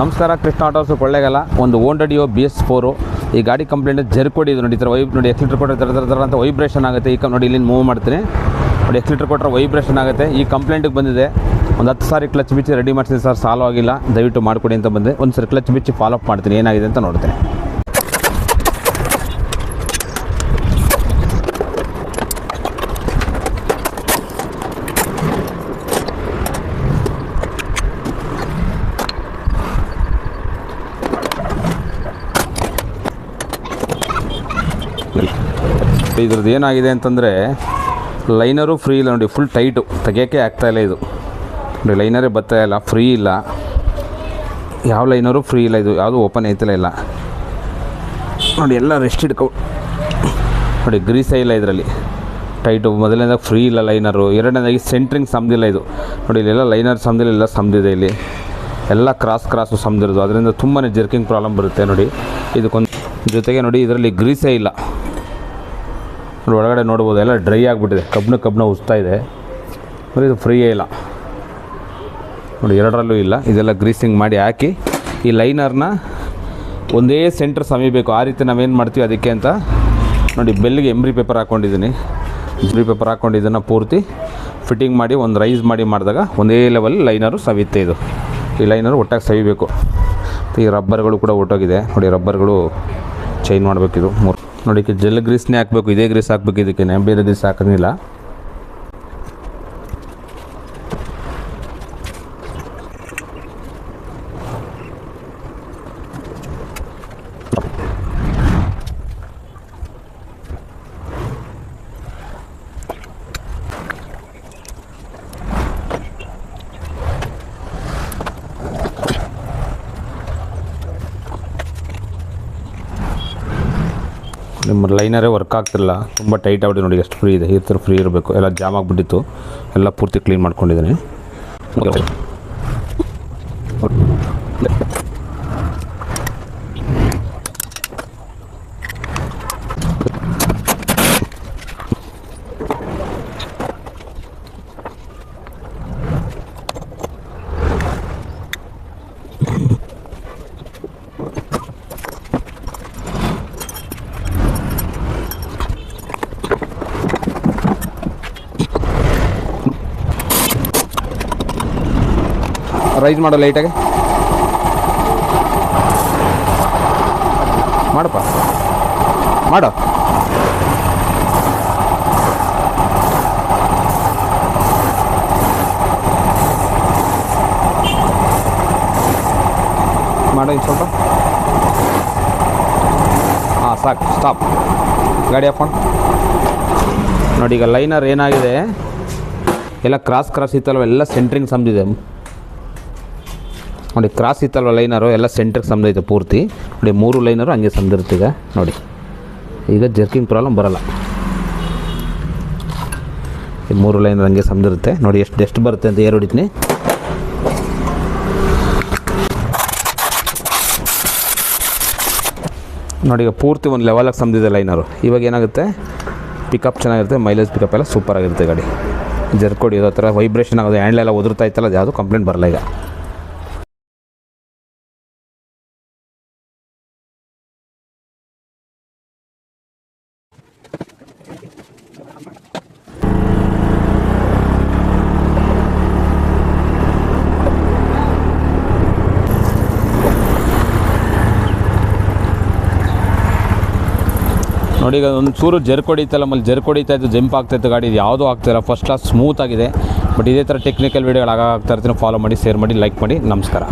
ನಮಸ್ಕಾರ, ಕೃಷ್ಣ ಆಟೋಸು ಕೊಳ್ಳೇಗಾಲ. ಒಂದು Honda Dio BS4 ಈ ಗಾಡಿ ಕಂಪ್ಲೇಂಟ್ ಜರ್ಕೊಡಿ ಇದು ನೋಡಿ. ಈ ಥರ ನೋಡಿ ಎಕ್ಸಿಲೇಟರ್ ಕೊಟ್ಟರೆ ದರ ಅಂತ ವೈಬ್ರೇಷನ್ ಆಗುತ್ತೆ. ಈಗ ನೋಡಿ ಇಲ್ಲಿಂದ ಮೂವ್ ಮಾಡ್ತೀನಿ ನೋಡಿ, ಎಕ್ಸಿಲೇಟರ್ ಕೊಟ್ಟರೆ ವೈಬ್ರೇಷನ್ ಆಗುತ್ತೆ. ಈ ಕಂಪ್ಲೇಂಟಿಗೆ ಬಂದಿದೆ. ಒಂದು 10 ಸಾರಿ ಕ್ಲಚ್ ಬಿಚ್ಚಿ ರೆಡಿ ಮಾಡ್ತೀನಿ ಸರ್, ಸಾಲ್ವ್ ಆಗಿಲ್ಲ, ದಯವಿಟ್ಟು ಮಾಡಿಕೊಡಿ ಅಂತ ಬಂದೆ. ಒಂದು ಸರಿ ಕ್ಲಚ್ ಬಿಚ್ಚಿ ಫಾಲೋ ಅಪ್ ಮಾಡ್ತೀನಿ, ಏನಾಗಿದೆ ಅಂತ ನೋಡ್ತೇನೆ. ಇದ್ರದ್ದು ಏನಾಗಿದೆ ಅಂತಂದರೆ ಲೈನರು ಫ್ರೀ ಇಲ್ಲ ನೋಡಿ, ಫುಲ್ ಟೈಟು, ತೆಗಿಯೋಕ್ಕೆ ಆಗ್ತಾಯಿಲ್ಲ ಇದು ನೋಡಿ. ಲೈನರೇ ಬರ್ತಾಯಿಲ್ಲ, ಫ್ರೀ ಇಲ್ಲ, ಯಾವ ಲೈನರು ಫ್ರೀ ಇಲ್ಲ, ಇದು ಯಾವುದು ಓಪನ್ ಐತಲೇ ಇಲ್ಲ ನೋಡಿ. ಎಲ್ಲ ರೆಸ್ಟ್ ಹಿಡ್ಕೊ ನೋಡಿ, ಗ್ರೀಸೇ ಇಲ್ಲ ಇದರಲ್ಲಿ, ಟೈಟು. ಮೊದಲನೇದಾಗಿ ಫ್ರೀ ಇಲ್ಲ ಲೈನರು, ಎರಡನೇದಾಗಿ ಸೆಂಟ್ರಿಂಗ್ ಸಮದಿಲ್ಲ ಇದು ನೋಡಿ. ಇಲ್ಲೆಲ್ಲ ಲೈನರ್ ಸಮದಿಲ್ಲ, ಎಲ್ಲ ಸಮದಿದೆ ಇಲ್ಲಿ, ಎಲ್ಲ ಕ್ರಾಸು ಸಮದಿರೋದು. ಅದರಿಂದ ತುಂಬಾ ಜರ್ಕಿಂಗ್ ಪ್ರಾಬ್ಲಮ್ ಬರುತ್ತೆ ನೋಡಿ. ಇದಕ್ಕೊಂದು ಜೊತೆಗೆ ನೋಡಿ ಇದರಲ್ಲಿ ಗ್ರೀಸೇ ಇಲ್ಲ ನೋಡಿ. ಒಳಗಡೆ ನೋಡ್ಬೋದು ಎಲ್ಲ ಡ್ರೈ ಆಗಿಬಿಟ್ಟಿದೆ, ಕಬ್ಬಣ ಉಸ್ತಾ ಇದೆ ನೋಡಿ. ಇದು ಫ್ರೀಯೇ ಇಲ್ಲ ನೋಡಿ, ಎರಡರಲ್ಲೂ ಇಲ್ಲ. ಇದೆಲ್ಲ ಗ್ರೀಸಿಂಗ್ ಮಾಡಿ ಹಾಕಿ ಈ ಲೈನರ್ನ ಒಂದೇ ಸೆಂಟ್ರ್ ಸಮೀಬೇಕು. ಆ ರೀತಿ ನಾವೇನು ಮಾಡ್ತೀವಿ ಅದಕ್ಕೆ ಅಂತ ನೋಡಿ, ಬೆಲ್ಲಿಗೆ ಎಂಬ್ರಿ ಪೇಪರ್ ಹಾಕ್ಕೊಂಡಿದ್ದೀನಿ. ಎಂಬ್ರಿ ಪೇಪರ್ ಹಾಕ್ಕೊಂಡು ಇದನ್ನು ಪೂರ್ತಿ ಫಿಟ್ಟಿಂಗ್ ಮಾಡಿ ಒಂದು ರೈಸ್ ಮಾಡಿದಾಗ ಒಂದೇ ಲೆವೆಲ್ ಲೈನರು ಸವಿಯುತ್ತೆ. ಇದು ಈ ಲೈನರು ಒಟ್ಟಾಗಿ ಸವಿಬೇಕು. ಈ ರಬ್ಬರ್ಗಳು ಕೂಡ ಒಟ್ಟೋಗಿದೆ ನೋಡಿ, ರಬ್ಬರ್ಗಳು ಚೇಂಜ್ ಮಾಡಬೇಕಿದು. ನೋಡಿ ಜೆಲ್ ಗ್ರೀಸ್ನೇ ಹಾಕಬೇಕು, ಇದೇ ಗ್ರೀಸ್ ಹಾಕಬೇಕು, ಇದಕ್ಕೆ ಬೇರೆ ಗ್ರೀಸ್ ಹಾಕೋಂಗಿಲ್ಲ. ನಿಮ್ಮ ಲೈನರೇ ವರ್ಕ್ ಆಗ್ತಿಲ್ಲ, ತುಂಬ ಟೈಟ್ ಆಗ್ಬಿಟ್ಟು ನೋಡಿ, ಎಷ್ಟು ಫ್ರೀ ಇದೆ. ಈ ಥರ ಫ್ರೀ ಇರಬೇಕು. ಎಲ್ಲ ಜಾಮ್ ಆಗಿಬಿಟ್ಟಿತ್ತು, ಎಲ್ಲ ಪೂರ್ತಿ ಕ್ಲೀನ್ ಮಾಡ್ಕೊಂಡಿದ್ದೀನಿ. ರೈಸ್ ಮಾಡೋ ಲೈಟಾಗೆ ಮಾಡಪ್ಪ, ಮಾಡೋ. ಮಾಡೋ ಇನ್ನು ಸ್ವಲ್ಪ. ಹಾಂ ಸಾಕು, ಸ್ಟಾಪ್, ಗಾಡಿ ಹಾಕೊಂಡು ನೋಡಿ. ಈಗ ಲೈನರ್ ಏನಾಗಿದೆ, ಎಲ್ಲ ಕ್ರಾಸ್ ಇತ್ತಲ್ವ, ಎಲ್ಲ ಸೆಂಟ್ರಿಂಗ್ ಸಮದಿದೆ ನೋಡಿ. ಕ್ರಾಸ್ ಇತ್ತಲ್ವ ಲೈನರು, ಎಲ್ಲ ಸೆಂಟ್ರಿಗೆ ಸಮದೈತೆ ಪೂರ್ತಿ ನೋಡಿ. 3 ಲೈನರು ಹಂಗೆ ಸಮದಿರ್ತೀಗ ನೋಡಿ. ಈಗ ಜರ್ಕಿಂಗ್ ಪ್ರಾಬ್ಲಮ್ ಬರೋಲ್ಲ. ಈ 3 ಲೈನರ್ ಹಂಗೆ ಸಮದಿರುತ್ತೆ ನೋಡಿ. ಎಷ್ಟು ಬರುತ್ತೆ ಅಂತ ಏರ್ ಹೊಡಿತೀನಿ ನೋಡಿ. ಈಗ ಪೂರ್ತಿ ಒಂದು ಲೆವೆಲಾಗಿ ಸಮದಿದೆ ಲೈನರು. ಇವಾಗ ಏನಾಗುತ್ತೆ, ಪಿಕಪ್ ಚೆನ್ನಾಗಿರುತ್ತೆ, ಮೈಲೇಜ್ ಪಿಕಪ್ ಎಲ್ಲ ಸೂಪರಾಗಿರುತ್ತೆ ಗಾಡಿ. ಜರ್ಕೊಡಿ ಇರೋ ಥರ ವೈಬ್ರೇಷನ್ ಆಗೋದು, ಹ್ಯಾಂಡ್ಲೆಲ್ಲ ಉದುರ್ತಾ ಇತ್ತಲ್ಲ, ಅದು ಯಾವುದು ಕಂಪ್ಲೇಂಟ್ ಬರಲ್ಲ ಈಗ. ನೋಡಿ ಈಗ ಒಂದು ಚೂರು ಜರ್ಕೊಡಿತಲ್ಲ, ಆಮೇಲೆ ಜರ್ಕೊಡಿತಾ ಇತ್ತು, ಜಂಪ್ ಆಗ್ತಾಯಿತ್ತು ಗಾಡಿ. ಇದು ಯಾವುದೂ ಆಗ್ತಾಯಿಲ್ಲ, ಫಸ್ಟ್ ಕ್ಲಾಸ್ ಸ್ಮೂತ್ ಆಗಿದೆ. ಬಟ್ ಇದೇ ಥರ ಟೆಕ್ನಿಕಲ್ ವೀಡಿಯೋಗಳು ಆಗ್ತಾ ಇರ್ತೀನಿ. ಫಾಲೋ ಮಾಡಿ, ಶೇರ್ ಮಾಡಿ, ಲೈಕ್ ಮಾಡಿ. ನಮಸ್ಕಾರ.